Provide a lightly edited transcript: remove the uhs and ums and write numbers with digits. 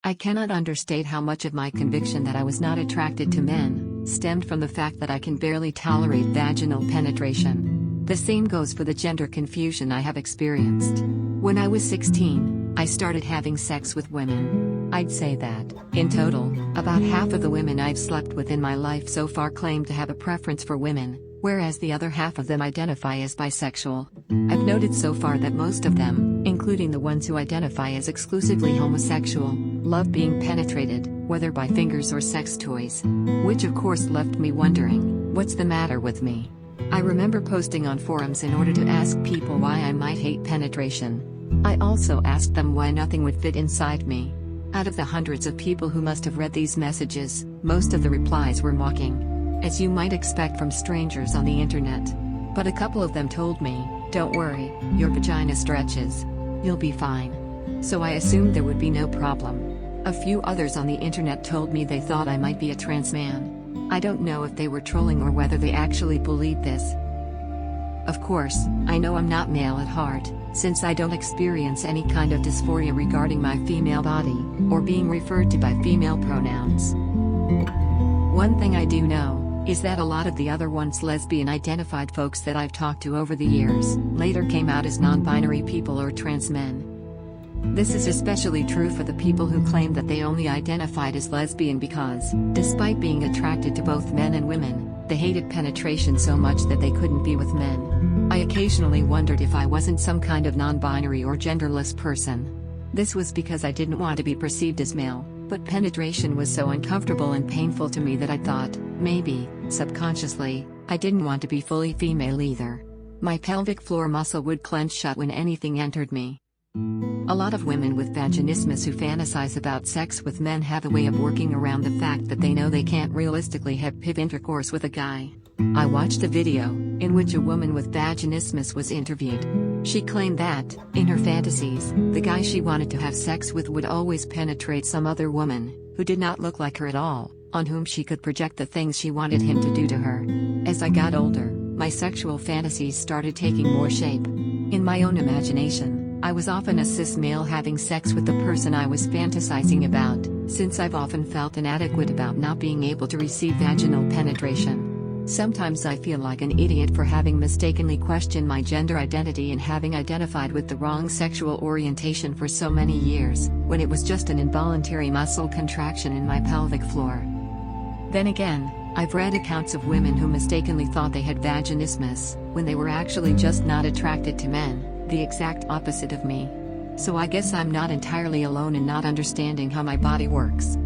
I cannot understate how much of my conviction that I was not attracted to men stemmed from the fact that I can barely tolerate vaginal penetration. The same goes for the gender confusion I have experienced. When I was 16, I started having sex with women. I'd say that, in total, about half of the women I've slept with in my life so far claim to have a preference for women, whereas the other half of them identify as bisexual. I've noted so far that most of them, including the ones who identify as exclusively homosexual, love being penetrated, whether by fingers or sex toys. Which of course left me wondering, what's the matter with me? I remember posting on forums in order to ask people why I might hate penetration. I also asked them why nothing would fit inside me. Out of the hundreds of people who must have read these messages, most of the replies were mocking, as you might expect from strangers on the internet. But a couple of them told me, "Don't worry, your vagina stretches. You'll be fine." So I assumed there would be no problem. A few others on the internet told me they thought I might be a trans man. I don't know if they were trolling or whether they actually believed this. Of course, I know I'm not male at heart, since I don't experience any kind of dysphoria regarding my female body, or being referred to by female pronouns. One thing I do know is that a lot of the other once lesbian-identified folks that I've talked to over the years later came out as non-binary people or trans men. This is especially true for the people who claim that they only identified as lesbian because, despite being attracted to both men and women, they hated penetration so much that they couldn't be with men. I occasionally wondered if I wasn't some kind of non-binary or genderless person. This was because I didn't want to be perceived as male, but penetration was so uncomfortable and painful to me that I thought, maybe, subconsciously, I didn't want to be fully female either. My pelvic floor muscle would clench shut when anything entered me. A lot of women with vaginismus who fantasize about sex with men have a way of working around the fact that they know they can't realistically have PIV intercourse with a guy. I watched a video in which a woman with vaginismus was interviewed. She claimed that, in her fantasies, the guy she wanted to have sex with would always penetrate some other woman, who did not look like her at all, on whom she could project the things she wanted him to do to her. As I got older, my sexual fantasies started taking more shape. In my own imagination, I was often a cis male having sex with the person I was fantasizing about, since I've often felt inadequate about not being able to receive vaginal penetration. Sometimes I feel like an idiot for having mistakenly questioned my gender identity and having identified with the wrong sexual orientation for so many years, when it was just an involuntary muscle contraction in my pelvic floor. Then again, I've read accounts of women who mistakenly thought they had vaginismus, when they were actually just not attracted to men, the exact opposite of me. So I guess I'm not entirely alone in not understanding how my body works.